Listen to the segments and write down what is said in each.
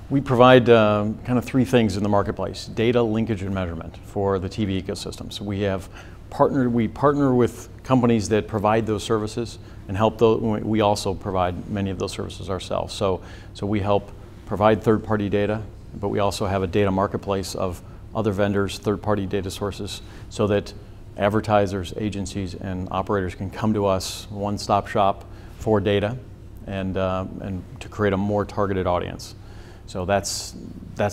We provide kind of three things in the marketplace: data, linkage, and measurement for the TV ecosystem. So we partner with companies that provide those services and help those. We also provide many of those services ourselves. So we help provide third-party data, but we also have a data marketplace of other vendors, third-party data sources, so that advertisers, agencies, and operators can come to us, one-stop shop for data, and to create a more targeted audience. So that's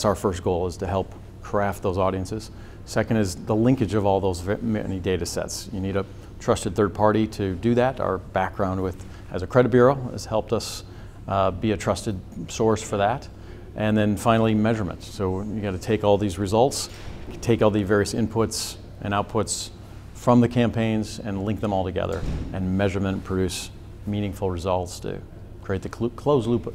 our first goal, is to help craft those audiences. Second is the linkage of all those many data sets. You need a trusted third party to do that. Our background as a credit bureau has helped us be a trusted source for that. And then finally, measurement. So you got to take all these results, take all the various inputs and outputs from the campaigns and link them all together, and measurement produce meaningful results to create the closed loop.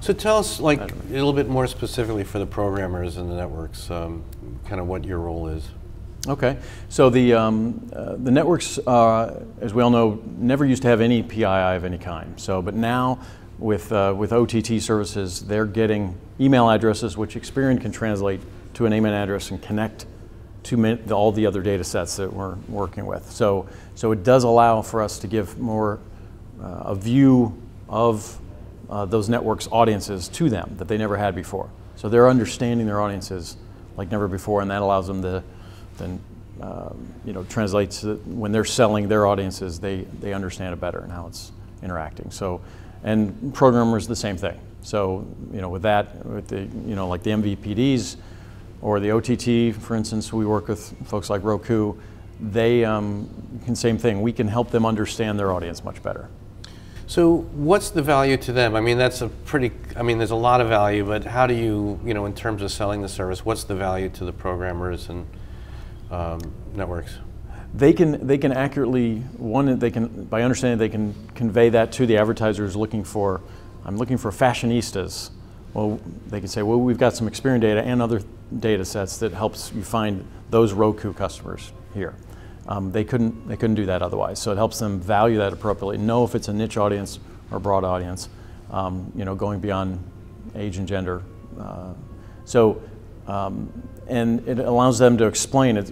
So tell us, like, a little bit more specifically for the programmers and the networks, kind of what your role is. Okay, so the networks, as we all know, never used to have any PII of any kind. So, but now with OTT services, they're getting email addresses, which Experian can translate to a name and address and connect to all the other data sets that we're working with. So it does allow for us to give more a view of those networks' audiences to them that they never had before. So they're understanding their audiences like never before, and that allows them to then translates when they're selling their audiences, they understand it better and how it's interacting. So, and programmers the same thing. So with that, with the like the MVPDs or the OTT, for instance, we work with folks like Roku. They can same thing. We can help them understand their audience much better. So what's the value to them? I mean, there's a lot of value, but how do you, in terms of selling the service, what's the value to the programmers and networks? They can accurately, by understanding, they can convey that to the advertisers looking for, I'm looking for fashionistas. Well, they can say, well, we've got some Experian data and other data sets that helps you find those Roku customers here. They couldn't do that otherwise. So it helps them value that appropriately, know if it's a niche audience or a broad audience, going beyond age and gender. And it allows them to explain it,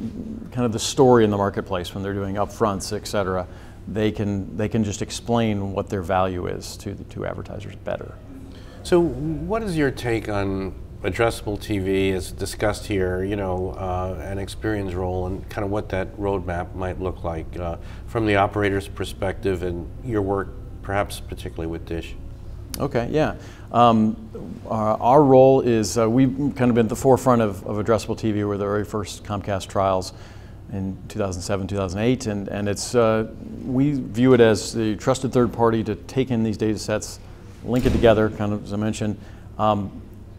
kind of the story in the marketplace when they're doing upfronts, et cetera. They can just explain what their value is to advertisers better. So what is your take on addressable TV as discussed here, and Experian's role and kind of what that roadmap might look like from the operator's perspective and your work perhaps particularly with Dish? Okay, yeah. Our role is we've kind of been at the forefront of addressable TV. We were the very first Comcast trials in 2007, 2008, and it's we view it as the trusted third party to take in these data sets, link it together, kind of as I mentioned,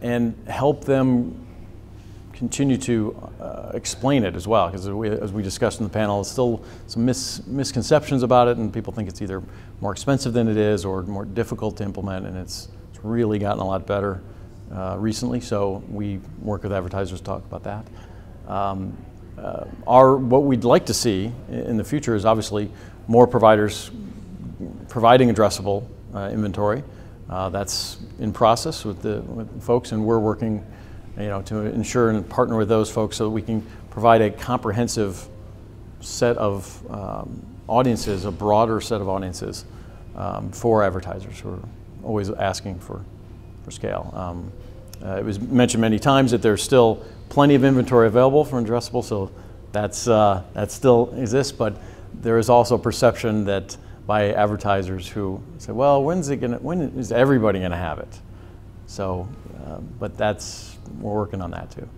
and help them continue to explain it as well, because as we discussed in the panel, there's still some misconceptions about it, and people think it's either more expensive than it is or more difficult to implement, and it's really gotten a lot better recently, so we work with advertisers to talk about that. What we'd like to see in the future is obviously more providers providing addressable inventory. That's in process with folks, and we're working to ensure and partner with those folks so that we can provide a comprehensive set of audiences, a broader set of audiences for advertisers who are always asking for scale. It was mentioned many times that there's still plenty of inventory available for addressable, so that still exists, but there is also perception that by advertisers who say, well, when is everybody going to have it? So, but we're working on that too.